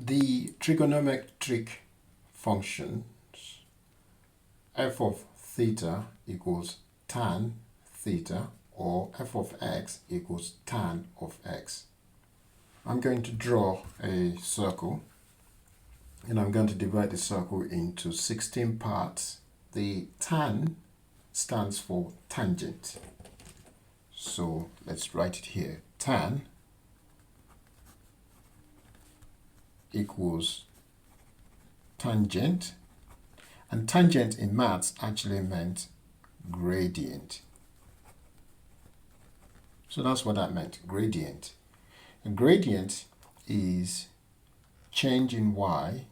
the trigonometric functions f of theta equals tan theta, or f of x equals tan of x. I'm going to draw a circle, and I'm going to divide the circle into 16 parts. The tan stands for tangent, so let's write it here. Tan equals tangent, and tangent in maths actually meant gradient. So that's what that meant, gradient. A gradient is change in y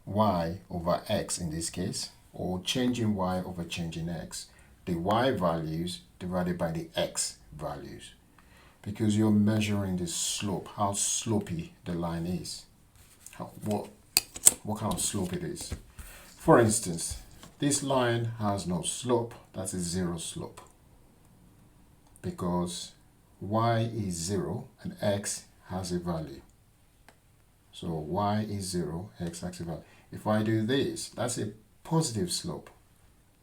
over x in this case, or change in y over change in x. The y values divided by the x values, because you're measuring the slope, how slopey the line is, what kind of slope it is. For instance, this line has no slope, that's a zero slope, because y is 0 and x has a value. So y is 0, x has a value. If I do this, that's a positive slope.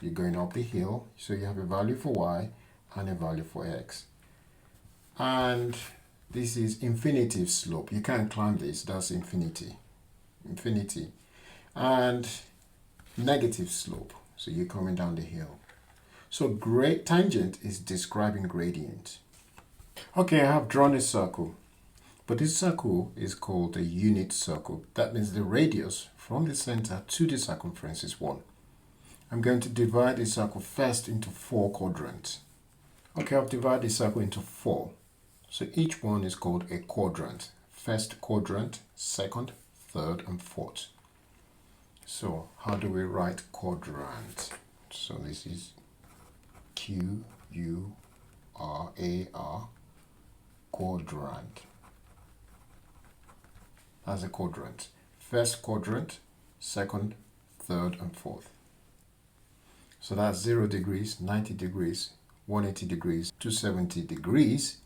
You're going up the hill, so you have a value for y and a value for x. And this is infinitive slope. You can't climb this, that's infinity. And negative slope, so you're coming down the hill. So tangent is describing gradient. Okay, I have drawn a circle, but this circle is called a unit circle. That means the radius from the center to the circumference is 1. I'm going to divide the circle first into 4 quadrants. Okay, I've divided the circle into 4. So each one is called a quadrant. First quadrant, second, third, and fourth. So how do we write quadrant? So this is Q-U-R-A-R, quadrant. That's a quadrant. First quadrant, second, third, and fourth. So that's 0 degrees, 90 degrees, 180 degrees, 270 degrees,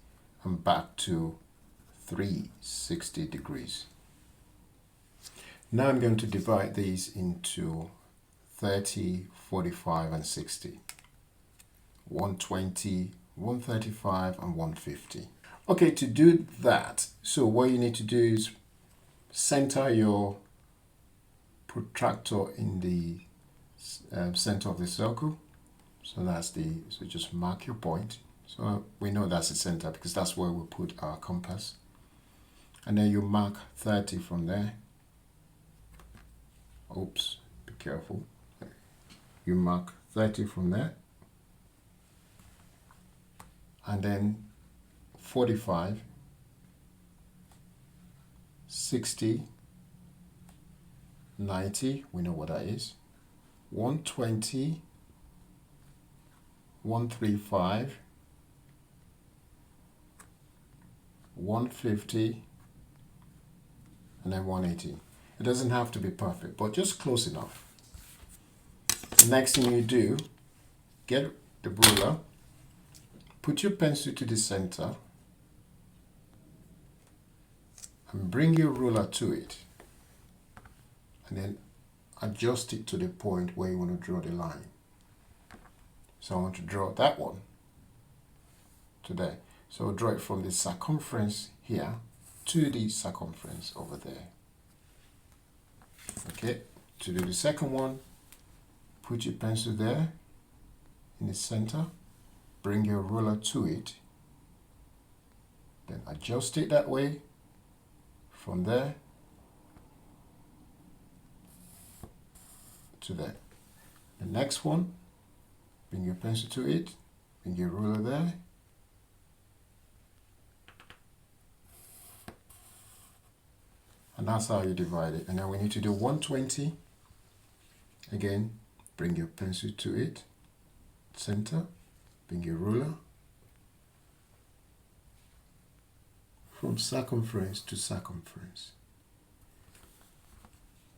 and back to 360 degrees. Now I'm going to divide these into 30, 45, and 60. 120, 135, and 150. Okay, to do that, so what you need to do is center your protractor in the center of the circle. So so just mark your point. So we know that's the center because that's where we put our compass. And then you mark 30 from there. Oops, be careful. You mark 30 from there. And then 45, 60, 90, we know what that is. 120, 135, 150, and then 180. It doesn't have to be perfect, but just close enough. The next thing you do, get the ruler, put your pencil to the center, and bring your ruler to it, and then adjust it to the point where you want to draw the line. So I want to draw that one to there. So I'll draw it from the circumference here to the circumference over there. Okay, to do the second one, put your pencil there in the center, bring your ruler to it, then adjust it that way from there to there. The next one, bring your pencil to it, bring your ruler there, and that's how you divide it. And now we need to do 120. Again, bring your pencil to it, center, bring your ruler, from circumference to circumference.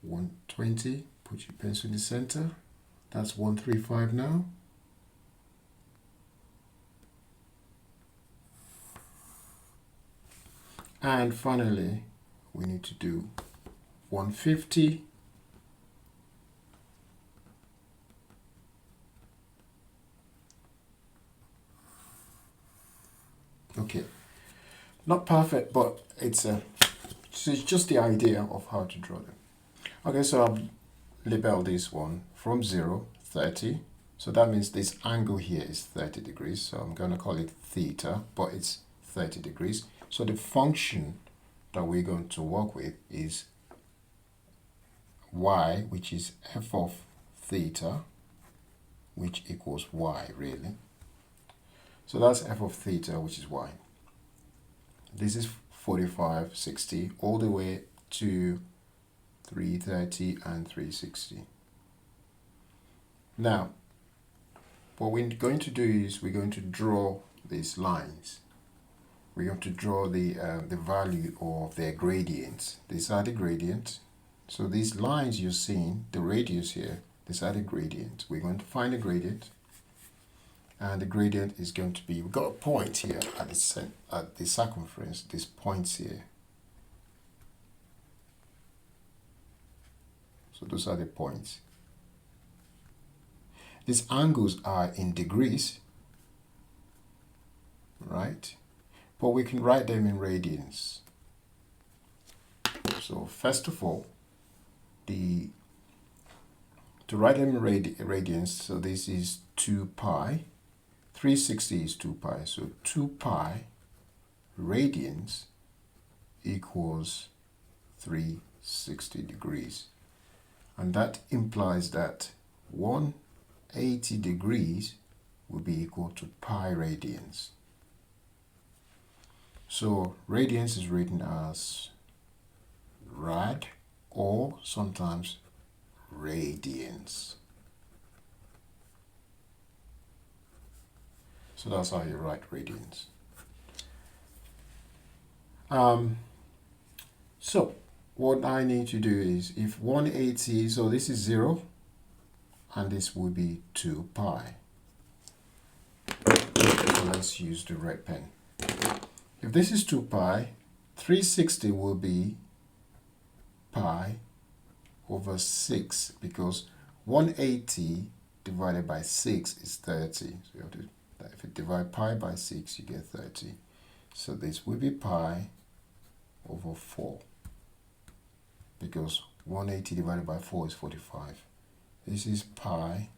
120, put your pencil in the center, that's 135 now. And finally, we need to do 150. Okay, not perfect, but it's just the idea of how to draw them. Okay, so I've labeled this one from 0, 30. So that means this angle here is 30 degrees. So I'm going to call it theta, but it's 30 degrees. So the function that we're going to work with is y, which is f of theta, which equals y, really. So that's f of theta, which is y. This is 45, 60, all the way to 330 and 360. Now, what we're going to do is we're going to draw these lines. We're going to draw the value of their gradients. These are the gradients. So these lines you're seeing, the radius here, these are the gradients. We're going to find the gradient. And the gradient is going to be, we've got a point here at the circumference, these points here. So those are the points. These angles are in degrees, right? But we can write them in radians. So first of all, to write them in radians, so this is 2 pi. 360 is 2 pi, so 2 pi radians equals 360 degrees. And that implies that 180 degrees will be equal to pi radians. So radians is written as rad or sometimes radians. So that's how you write radians. So what I need to do is, if 180, so this is 0, and this will be 2 pi. So let's use the red pen. If this is 2 pi, 360 will be pi over 6, because 180 divided by 6 is 30. So you have to, if you divide pi by 6, you get 30. So this will be pi over 4, because 180 divided by 4 is 45. This is pi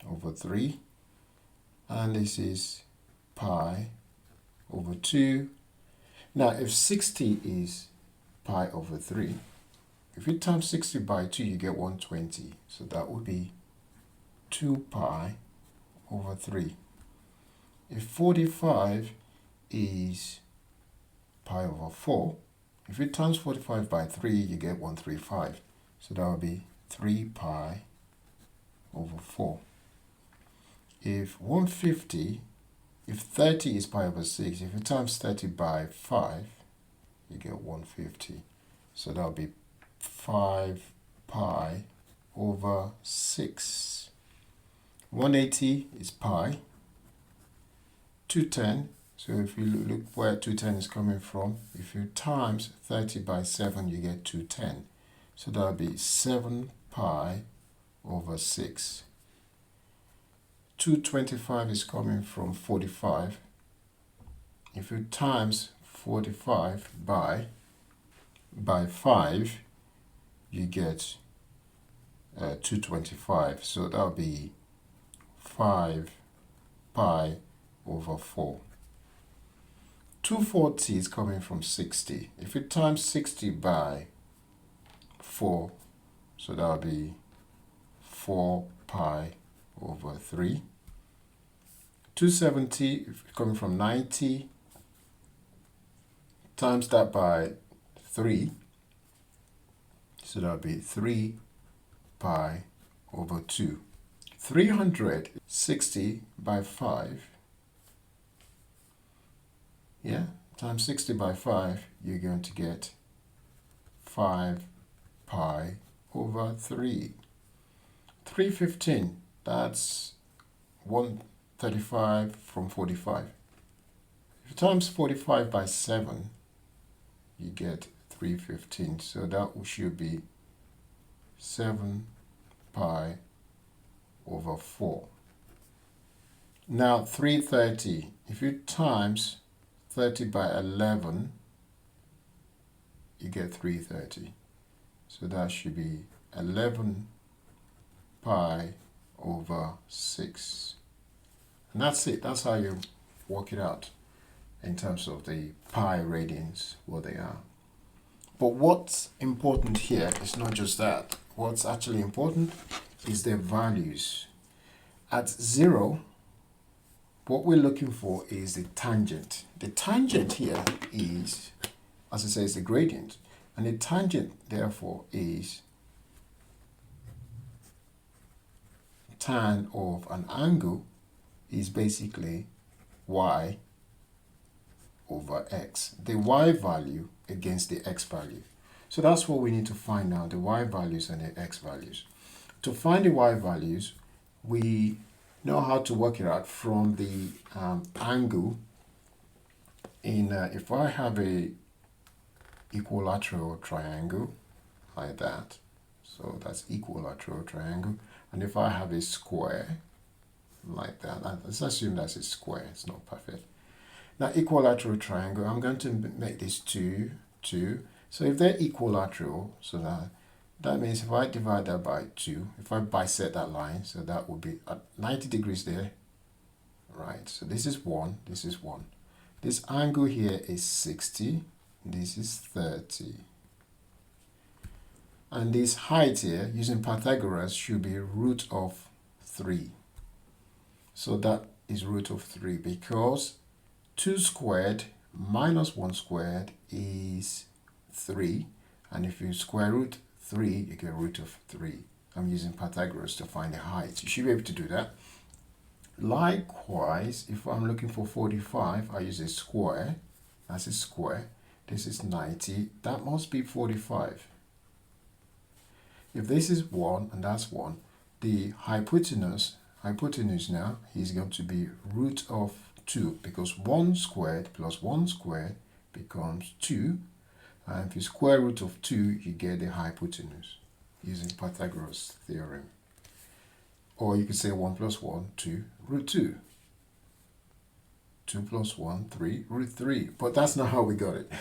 over 3, and this is pi over 2. Now, if 60 is pi over 3, if you times 60 by 2, you get 120. So that would be 2 pi over 3. If 45 is pi over 4, if you times 45 by 3, you get 135. So that would be 3 pi over 4. If 150, if 30 is pi over 6, if you times 30 by 5, you get 150. So that would be 5 pi over 6. 180 is pi. 210, so if you look where 210 is coming from, if you times 30 by 7, you get 210. So that would be 7 pi over 6. 225 is coming from 45. If you times 45 by 5, you get 225. So that would be 5 pi over 4. 240 is coming from 60. If you times 60 by 4, so that would be 4 pi over 3. 270 coming from 90, times that by 3, so that would be 3 pi over 2. 360 by 5, yeah, times 60 by 5, you're going to get 5 pi over 3. 315, that's 135 from 45. If you times 45 by 7, you get 315. So that should be 7 pi over 4. Now 330, if you times 30 by 11, you get 330. So that should be 11 pi over 6. And that's it. That's how you work it out in terms of the pi radians, what they are. But what's important here is not just that. What's actually important is their values. At 0, what we're looking for is the tangent. The tangent here is, as it says, the gradient. And the tangent, therefore, is tan of an angle is basically y over x. The y value against the x value. So that's what we need to find now, the y values and the x values. To find the y values, we know how to work it out from the angle in, if I have a equilateral triangle like that, so that's equilateral triangle, and if I have a square like that, let's assume that's a square, it's not perfect. Now equilateral triangle, I'm going to make this 2, 2. So if they're equilateral, so that means if I divide that by 2, if I bisect that line, so that would be at 90 degrees there, right? So this is 1, this is 1. This angle here is 60, this is 30. And this height here, using Pythagoras, should be root of 3. So that is root of 3 because 2 squared minus 1 squared is 3. And if you square root 3, you get root of 3. I'm using Pythagoras to find the height. You should be able to do that. Likewise, if I'm looking for 45, I use a square. That's a square. This is 90. That must be 45. If this is 1 and that's 1, the hypotenuse now is going to be root of 2 because 1 squared plus 1 squared becomes 2. And if you square root of 2, you get the hypotenuse using Pythagoras theorem. Or you could say 1 plus 1, 2, root 2. 2 plus 1, 3, root 3. But that's not how we got it.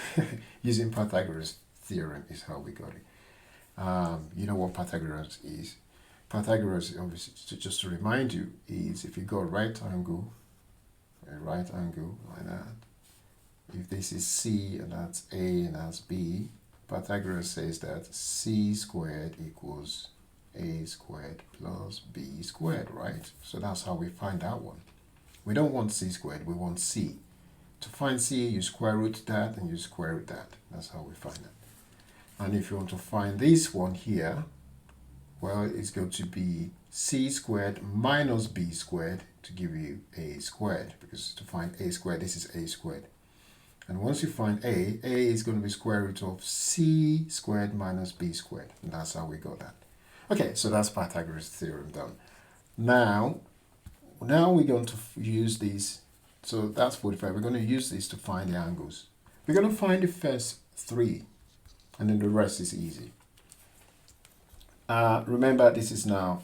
Using Pythagoras theorem is how we got it. You know what Pythagoras is. Pythagoras, obviously, just to remind you, is if you got a right angle like that. If this is C and that's A and that's B, Pythagoras says that C squared equals A squared plus B squared, right? So that's how we find that one. We don't want C squared, we want C. To find C, you square root that and you square root that. That's how we find it. And if you want to find this one here, well, it's going to be C squared minus B squared to give you A squared. Because to find A squared, this is A squared. And once you find A is going to be square root of C squared minus B squared. And that's how we got that. Okay, so that's Pythagoras theorem done. Now we're going to use these. So that's 45. We're going to use this to find the angles. We're going to find the first 3. And then the rest is easy. Remember, this is now,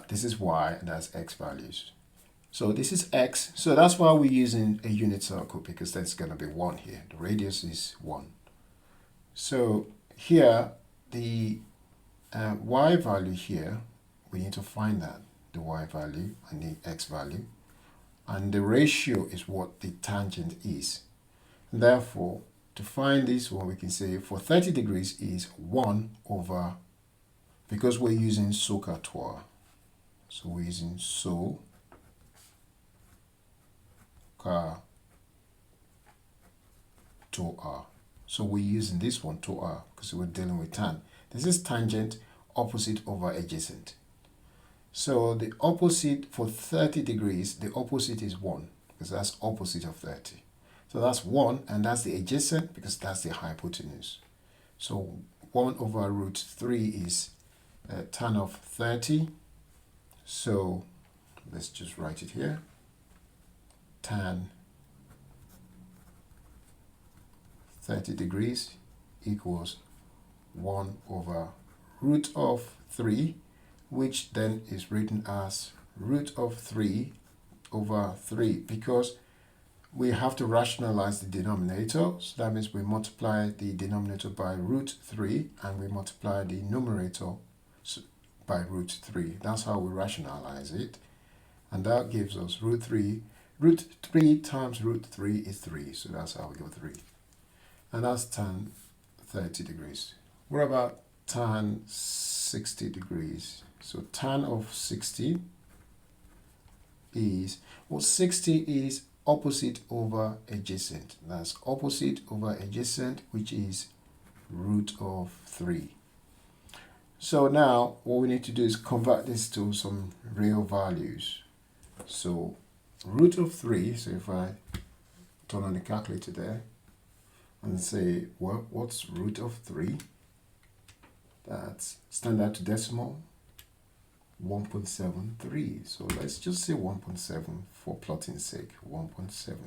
this is y, and that's x values. So this is x. So that's why we're using a unit circle, because that's going to be 1 here. The radius is 1. So here, the y value here, we need to find that, the y value and the x value. And the ratio is what the tangent is. Therefore, to find this one, we can say for 30 degrees is 1 over, because we're using SOHCAHTOA. So we're using SOHCAHTOA. So we're using this one, TOA, because we're dealing with tan. This is tangent, opposite over adjacent. So the opposite for 30 degrees, the opposite is 1, because that's opposite of 30. So that's 1, and that's the adjacent, because that's the hypotenuse. So 1 over root 3 is tan of 30. So let's just write it here. Tan 30 degrees equals 1 over root of 3, which then is written as root of 3 over 3, because we have to rationalize the denominator. So that means we multiply the denominator by root 3 and we multiply the numerator by root 3. That's how we rationalize it. And that gives us root 3. Root 3 times root 3 is 3. So that's how we get 3. And that's tan 30 degrees. What about tan 60 degrees? So tan of 60 is, well, 60 is opposite over adjacent. That's opposite over adjacent, which is root of 3. So now what we need to do is convert this to some real values. So root of 3, so if I turn on the calculator there and say, well, what's root of 3? That's standard to decimal, 1.73. So let's just say 1.7 for plotting sake, 1.7.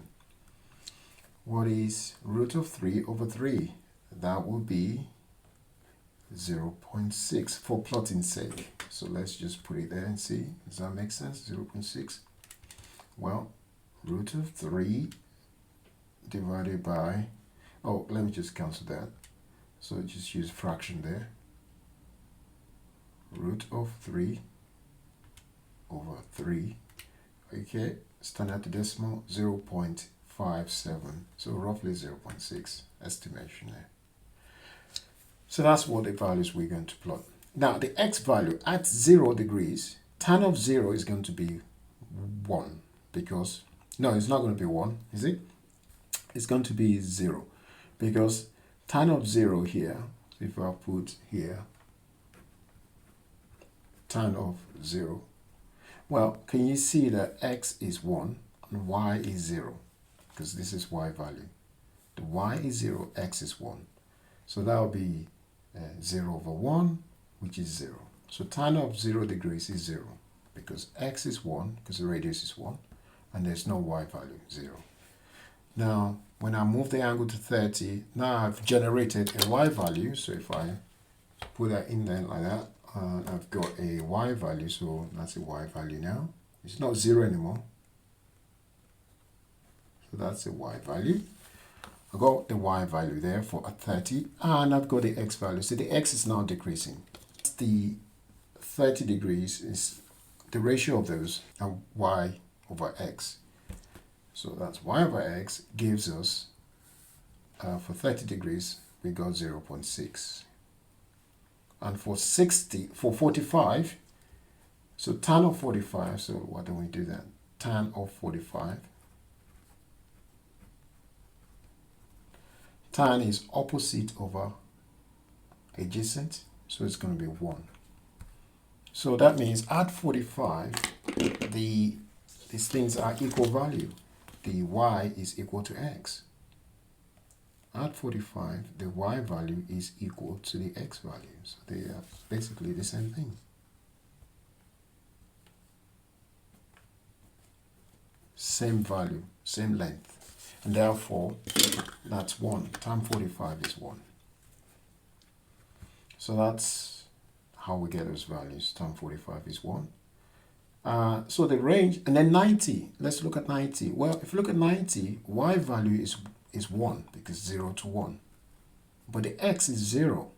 What is root of 3 over 3? That will be 0.6 for plotting sake. So let's just put it there and see. Does that make sense? 0.6. Well, root of 3 divided by, oh, let me just cancel that. So just use fraction there. Root of 3 over 3. Okay, standard to decimal, 0.57. So roughly 0.6 estimation there. So that's what the values we're going to plot. Now the x value at 0 degrees, tan of 0 is going to be 1, because, no, it's not going to be 1, is it? It's going to be 0, because tan of 0 here, if I put here, tan of 0, well, can you see that x is 1 and y is 0? Because this is y value. The y is 0, x is 1. So that will be 0 over 1, which is 0. So tan of 0 degrees is 0, because x is 1, because the radius is 1, and there's no y value, 0. Now, when I move the angle to 30, now I've generated a y value. So if I put that in there like that, I've got a y value, so that's a y value now. It's not 0 anymore. So that's a y value. I've got the y value there for a 30, and I've got the x value. So the x is now decreasing. The 30 degrees is the ratio of those, and y over x. So that's y over x gives us, for 30 degrees, we got 0.6. And for 45, so tan of 45, so why don't we do that? Tan of 45. Tan is opposite over adjacent, so it's going to be 1. So that means at 45, these things are equal value. The y is equal to x. At 45, the y value is equal to the x value. So they are basically the same thing. Same value, same length. And therefore, that's 1. Tan 45 is 1. So that's how we get those values. Tan 45 is 1. So the range, and then 90. Let's look at 90. Well, if you look at 90, y value is 1, because 0 to 1. But the x is 0.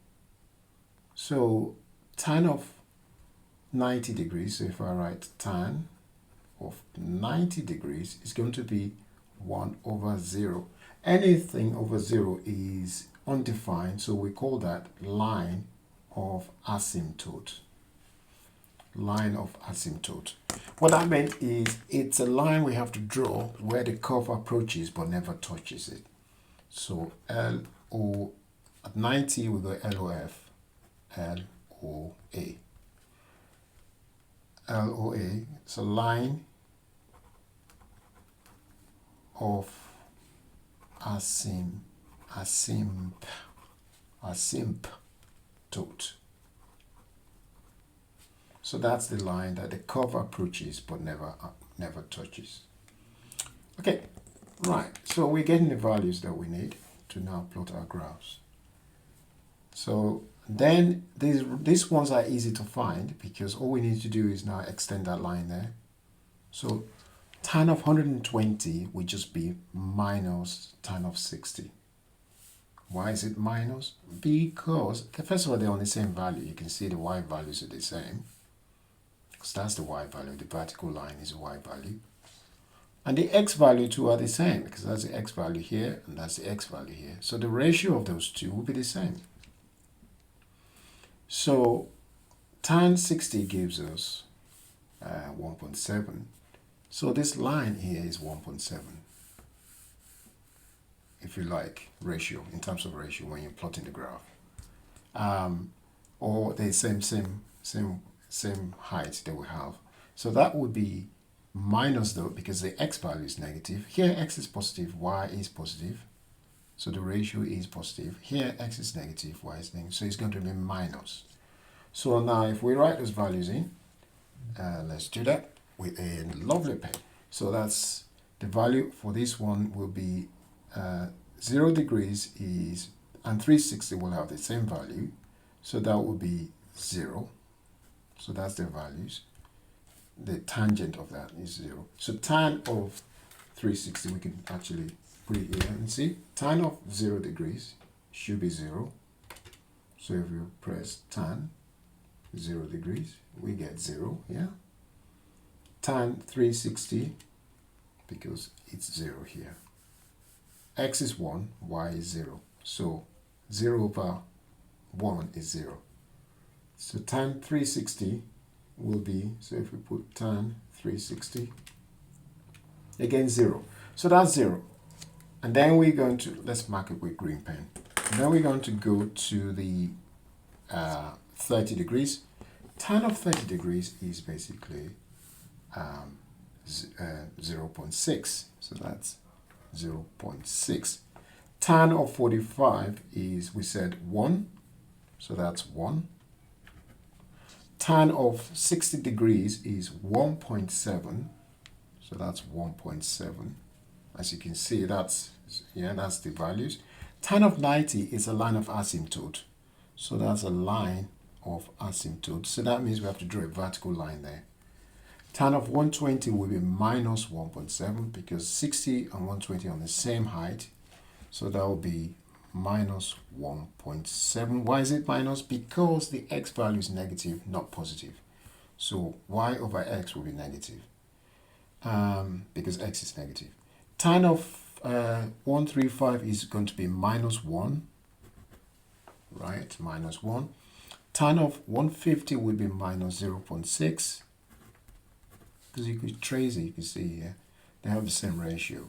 So tan of 90 degrees, so if I write tan of 90 degrees, is going to be 1 over 0. Anything over 0 is undefined, so we call that line of asymptote. Line of asymptote. What that meant is it's a line we have to draw where the curve approaches but never touches it. So LO at 90 we go LOF, LOA. LOA, it's a line of asymptote. So that's the line that the curve approaches but never touches. Okay, right. So we're getting the values that we need to now plot our graphs. So then these ones are easy to find because all we need to do is now extend that line there. So tan of 120 would just be minus tan of 60. Why is it minus? Because, first of all, they're on the same value. You can see the y values are the same. Because that's the y value. The vertical line is the y value. And the x value too are the same because that's the x value here and that's the x value here. So the ratio of those two will be the same. So tan 60 gives us 1.7. So this line here is 1.7. If you like, ratio, in terms of ratio when you're plotting the graph. Or the same height that we have. So that would be minus though, because the x value is negative. Here x is positive, y is positive. So the ratio is positive. Here x is negative, y is negative. So it's going to be minus. So now if we write those values in, let's do that with a lovely pen. So that's the value for this one will be 0 degrees is, and 360 will have the same value. So that will be 0. So that's the values. The tangent of that is 0. So tan of 360, we can actually put it here and see. Tan of 0 degrees should be 0. So if you press tan 0 degrees, we get 0, yeah? Tan 360, because it's 0 here. X is 1, y is 0. So 0 over 1 is 0. So tan 360 will be, so if we put tan 360, again 0. So that's 0. And then we're going to, let's mark it with green pen. And then we're going to go to the 30 degrees. Tan of 30 degrees is basically 0.6. So that's 0.6. Tan of 45 is, we said 1. So that's 1. Tan of 60 degrees is 1.7. So that's 1.7. As you can see, that's the values. Tan of 90 is a line of asymptote. So that's a line of asymptote. So that means we have to draw a vertical line there. Tan of 120 will be minus 1.7 because 60 and 120 are on the same height. So that will be minus 1.7. Why is it minus? Because the x value is negative, not positive. So y over x will be negative because x is negative. Tan of 135 is going to be minus 1, right? Minus 1. Tan of 150 will be minus 0.6 because you could trace it, you can see here. They have the same ratio.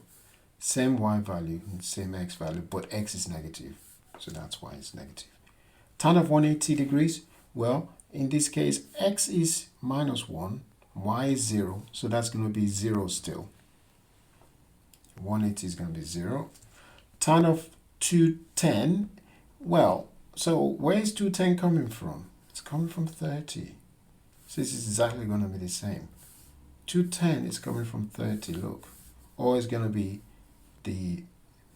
Same y value and same x value, but x is negative. So that's why it's negative. Tan of 180 degrees, well, in this case, x is minus 1, y is 0. So that's going to be 0 still. 180 is going to be 0. Tan of 210, well, so where is 210 coming from? It's coming from 30. So this is exactly going to be the same. 210 is coming from 30, look. Or it's going to be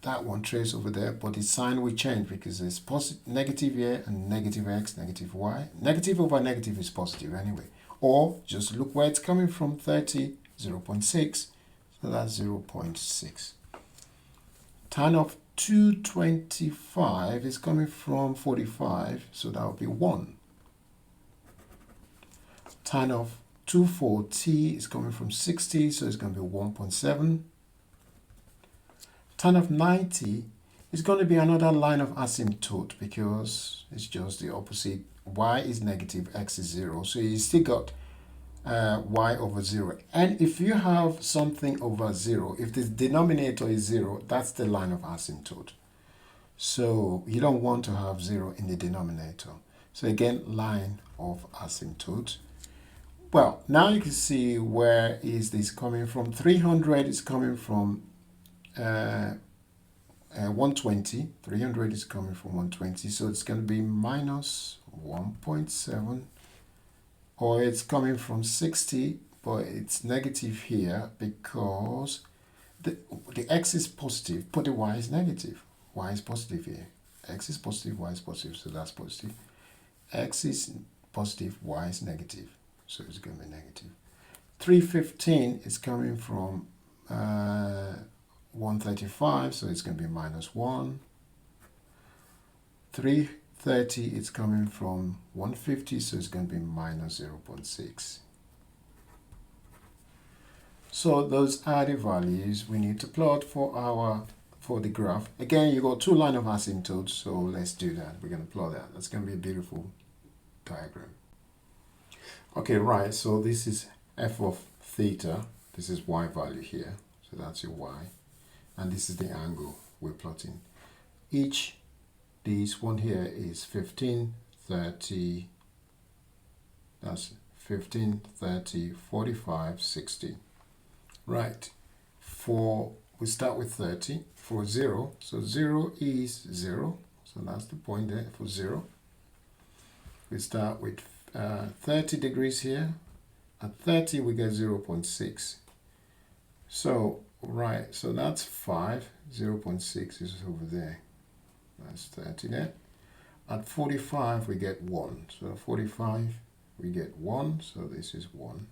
that one trace over there, but the sign will change because it's positive, negative here and negative x, negative y. Negative over negative is positive anyway. Or just look where it's coming from, 30, 0.6. So that's 0.6. Tan of 225 is coming from 45, so that will be 1. Tan of 240 is coming from 60, so it's going to be 1.7. Tan of 90 is going to be another line of asymptote because it's just the opposite. Y is negative, x is 0. So you still got y over 0. And if you have something over 0, if the denominator is 0, that's the line of asymptote. So you don't want to have 0 in the denominator. So again, line of asymptote. Well, now you can see where is this coming from. 300 is coming from 120. 300 is coming from 120. So it's going to be minus 1.7. Or it's coming from 60, but it's negative here because the x is positive, but the y is negative. Y is positive here. X is positive, Y is positive, so that's positive. X is positive, Y is negative, so it's going to be negative. 315 is coming from 135, so it's going to be minus 1. 330 is coming from 150, so it's going to be minus 0.6. So those are the values we need to plot for the graph. Again, you got two lines of asymptotes, so let's do that. We're going to plot that. That's going to be a beautiful diagram. Okay, right, so this is f of theta. This is y value here, so that's your y. And this is the angle we're plotting. This one here is 15, 30, that's 15, 30, 45, 60. Right, we start with 30 for 0, so 0 is 0, so that's the point there for 0. We start with 30 degrees here. At 30 we get 0.6. So, right, so that's 5, 0.6 is over there. That's 30 there. At 45 we get 1, so 45 we get 1, so this is 1.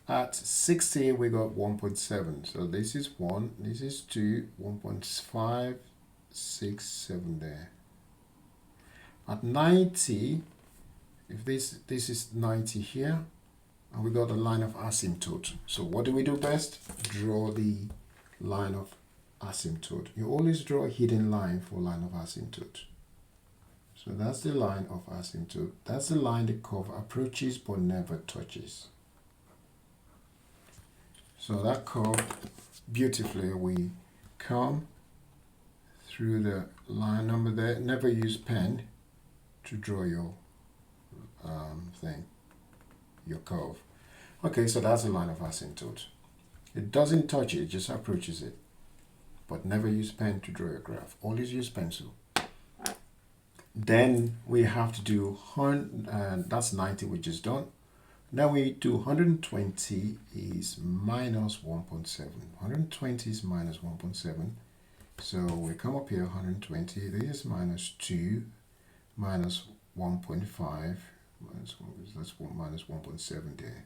At 60 we got 1.7, so this is 1, this is 2, 1.5, 6, 7 there. At 90, if this is 90 here, and we got a line of asymptote. So what do we do best? Draw the line of asymptote. You always draw a hidden line for line of asymptote. So that's the line of asymptote. That's the line the curve approaches but never touches. So that curve, beautifully, we come through the line number there. Never use pen to draw your your curve. Okay, so that's a line of asymptote. It doesn't touch it, it just approaches it. But never use pen to draw your graph. Always use pencil. Then we have to do, that's 90 we just done. Now we do 120 is minus 1.7. 120 is minus 1.7. So we come up here, 120, this is minus 2, minus 1.5, that's minus 1.7 there.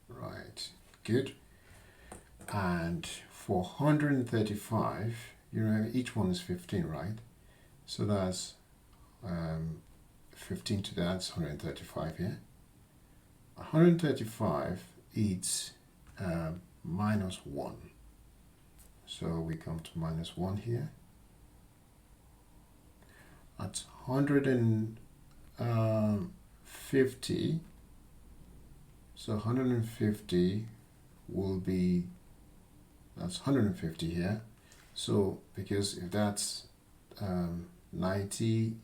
Right, good. And for 135, you know, each one is 15, right? So that's 15 to that's 135 here. 135 is minus 1. So we come to minus 1 here. At 150, so 150 will be, that's 150 here. So because if that's 90,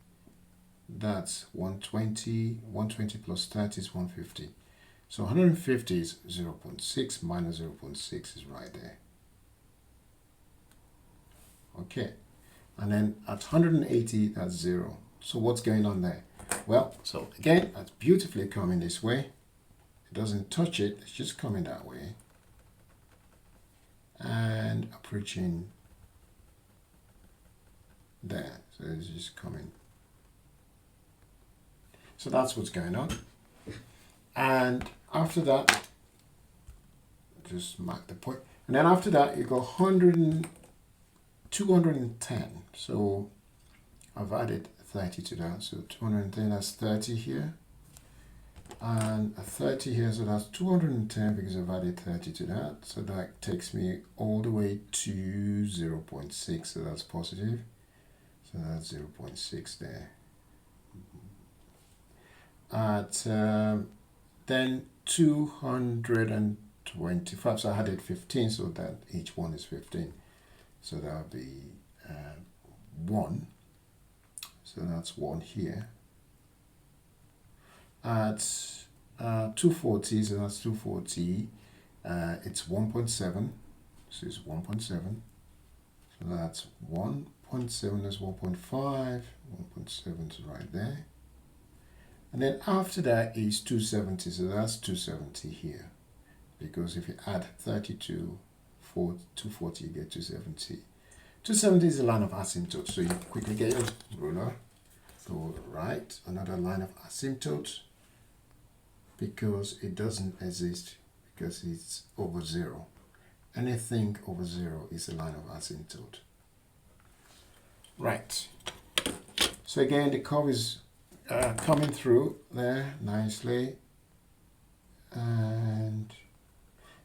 that's 120, 120 plus 30 is 150. So 150 is 0.6 minus 0.6 is right there. Okay, and then at 180, that's 0. So what's going on there? Well, so again, that's beautifully coming this way. It doesn't touch it, it's just coming that way. And approaching there. So it's just coming. So that's what's going on. And after that, just mark the point. And then after that, you go 210. So I've added 30 to that. So 210, that's 30 here. And a 30 here, so that's 210 because I've added 30 to that. So that takes me all the way to 0.6. So that's positive. So that's 0.6 there. At then 225, so I added 15, so that each one is 15. So that would be 1. So that's 1 here. At 240, so that's 240. It's 1.7, so it's 1.7. So that's 1.7, that's 1.5, 1.7 is right there. And then after that is 270, so that's 270 here. Because if you add 30 to 240, you get 270. 270 is the line of asymptote. So you quickly get your ruler, go right, another line of asymptote, because it doesn't exist, because it's over 0. Anything over 0 is a line of asymptote. Right. So again, the curve is coming through there nicely, and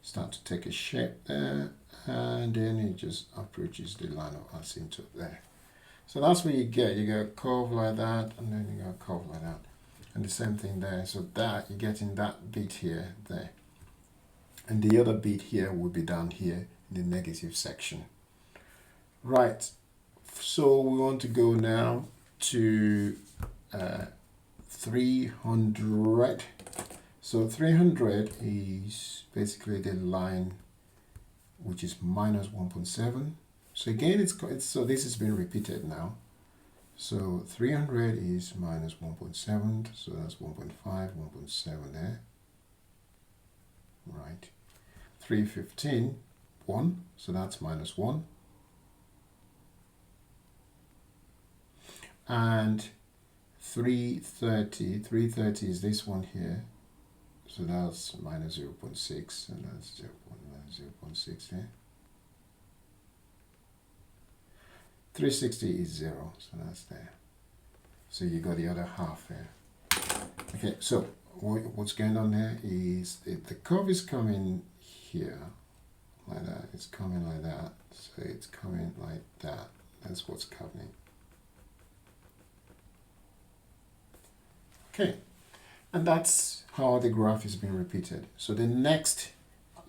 start to take a shape there, and then it just approaches the line of asymptote there. So that's what you get. You get a curve like that, and then you get a curve like that, and the same thing there. So that you're getting that bit here, there, and the other bit here will be down here in the negative section. Right. So we want to go now to 300. So 300 is basically the line which is minus 1.7. So again, it's so this is being repeated now. So 300 is minus 1.7, so that's 1.5, 1.7 there. Right. 315, 1, so that's minus 1. And 330 is this one here. So that's minus 0.6, and that's 0.6 there. 360 is 0, so that's there. So you got the other half there. Okay, so what's going on here is the curve is coming here, like that. It's coming like that. So it's coming like that. That's what's happening. Okay, and that's how the graph is being repeated. So the next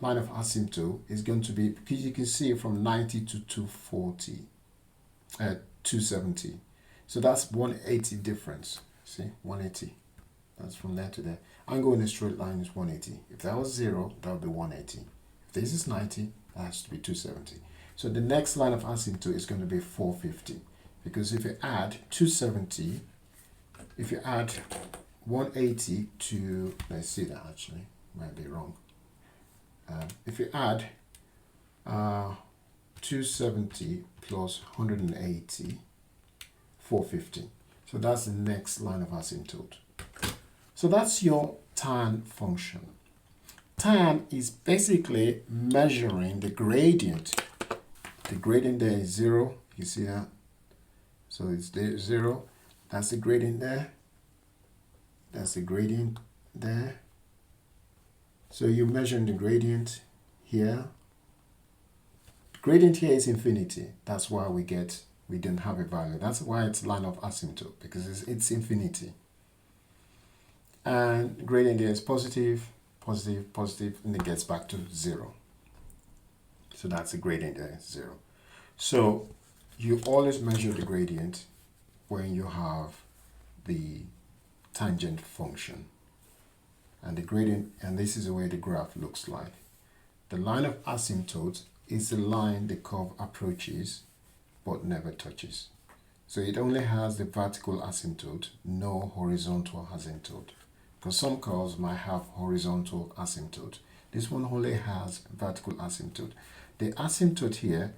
line of asymptote is going to be, because you can see from 90 to 270. So that's 180 difference. See, 180. That's from there to there. Angle in a straight line is 180. If that was 0, that would be 180. If this is 90, that has to be 270. So the next line of asymptote is going to be 450. Because if you add 270, if you add 180 to, let's see that actually, might be wrong. If you add 270 plus 180, 450. So that's the next line of asymptote. So that's your tan function. Tan is basically measuring the gradient. The gradient there is 0. You see that? So it's there, 0. That's the gradient there. That's the gradient there. So you're measuring the gradient here. Gradient here is infinity. That's why we don't have a value. That's why it's line of asymptote, because it's infinity. And gradient there is positive, positive, positive, and it gets back to 0. So that's the gradient there, 0. So you always measure the gradient when you have the tangent function. And the gradient, and this is the way the graph looks like. The line of asymptote is the line the curve approaches but never touches. So it only has the vertical asymptote, no horizontal asymptote. Because some curves might have horizontal asymptote. This one only has vertical asymptote. The asymptote here,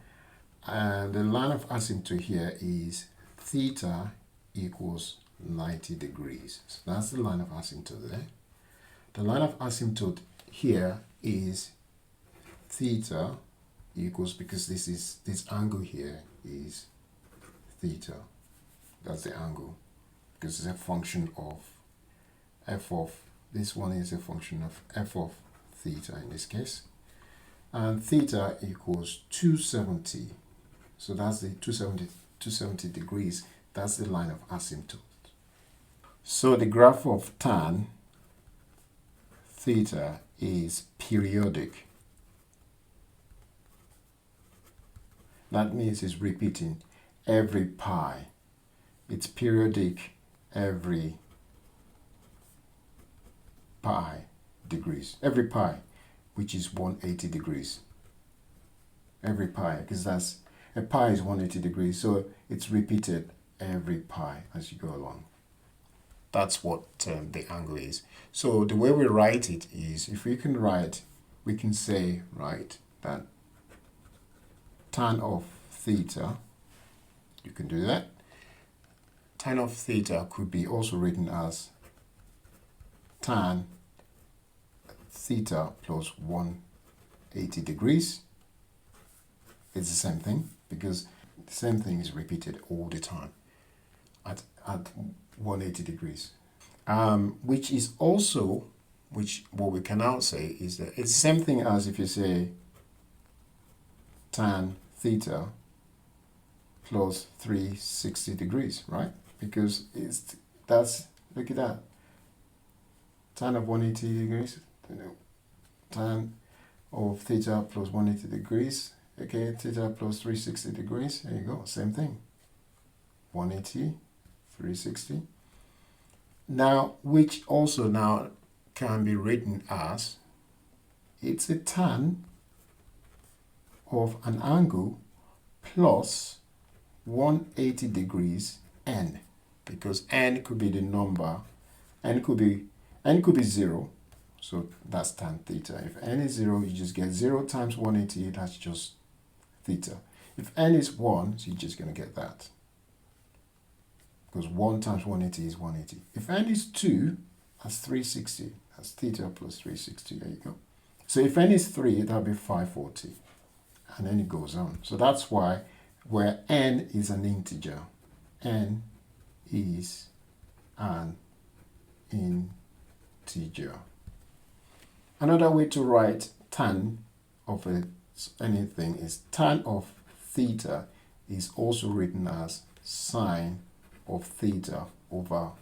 the line of asymptote here is theta equals 90 degrees. So that's the line of asymptote there. The line of asymptote here is theta equals, because this angle here is theta. That's the angle, because it's a function of f of, this one is a function of f of theta in this case. And theta equals 270. So that's the 270 degrees. That's the line of asymptote. So the graph of tan theta is periodic. That means it's repeating every pi. It's periodic every pi degrees. Every pi, which is 180 degrees. Every pi, because that's, a pi is 180 degrees, so it's repeated every pi as you go along. That's what the angle is. So the way we write it is, if we can write, we can say, right, that tan of theta, you can do that. Tan of theta could be also written as tan theta plus 180 degrees. It's the same thing because the same thing is repeated all the time at 180 degrees. Which is also, what we can now say is that it's the same thing as if you say tan theta plus 360 degrees, right? Because look at that. Tan of 180 degrees, tan of theta plus 180 degrees, okay, theta plus 360 degrees, there you go, same thing. 180, 360. Now, which also now can be written as, it's a tan of an angle plus 180 degrees n, because n could be the number, n could be 0, so that's tan theta. If n is 0, you just get 0 times 180, that's just theta. If n is 1, so you're just going to get that, because 1 times 180 is 180. If n is 2, that's 360. That's theta plus 360. There you go. So if n is 3, that'll be 540. And then it goes on. So that's why where n is an integer, n is an integer. Another way to write tan of anything is tan of theta is also written as sine of theta over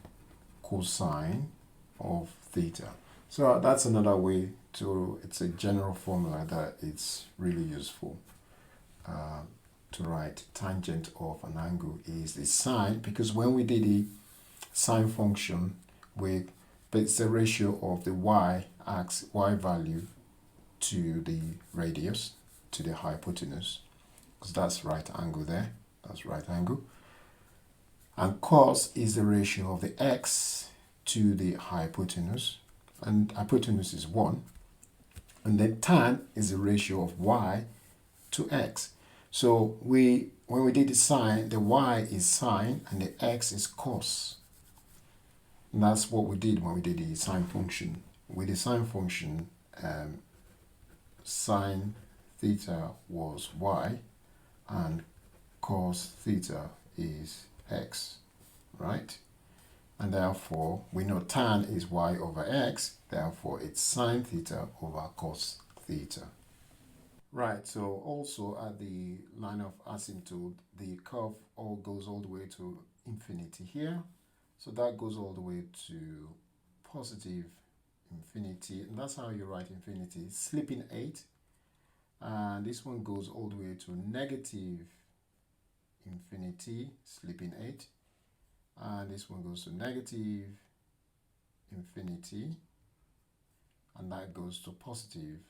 cosine of theta. So that's another way to, it's a general formula that it's really useful to write. Tangent of an angle is the sine, because when we did the sine function, it's the ratio of the y value to the radius, to the hypotenuse, because that's right angle there, that's right angle. And cos is the ratio of the x to the hypotenuse, and hypotenuse is 1. And then tan is the ratio of y to x. So when we did the sine, the y is sine and the x is cos. And that's what we did when we did the sine function. With the sine function, sine theta was y and cos theta is x, right? And therefore, we know tan is y over x, therefore it's sine theta over cos theta. Right, so also at the line of asymptote, the curve goes all the way to infinity here. So that goes all the way to positive infinity, and that's how you write infinity, slipping 8. And this one goes all the way to negative infinity, slipping 8. And this one goes to negative infinity, and that goes to positive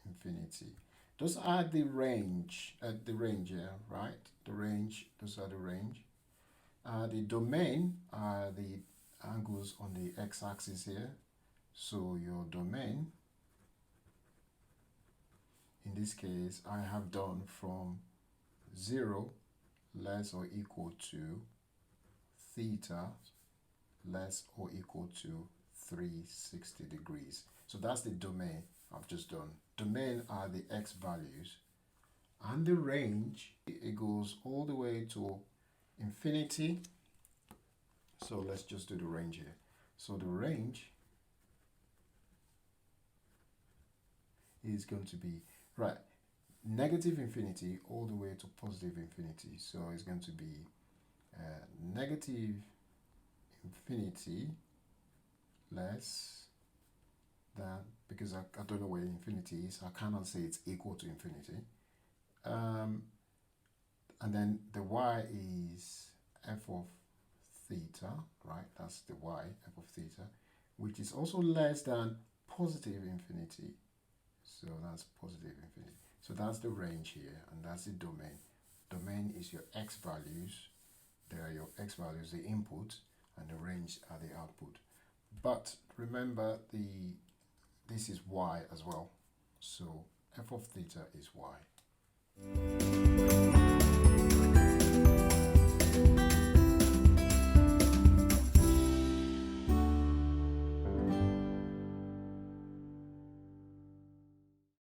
infinity. Those are the range, yeah, right? The range, those are the range. The domain are the angles on the x-axis here. So your domain, in this case, I have done from 0 less or equal to theta less or equal to 360 degrees. So that's the domain I've just done. Domain are the x values, and the range, it goes all the way to infinity. So let's just do the range here. So the range is going to be, right, negative infinity all the way to positive infinity. So it's going to be negative infinity less than, because I don't know where infinity is, I cannot say it's equal to infinity. And then the y is f of theta, right? That's the y, f of theta, which is also less than positive infinity. So that's positive infinity. So that's the range here, and that's the domain. Domain is your x values. There are your x values, the input, and the range are the output. But remember, this is y as well. So f of theta is y.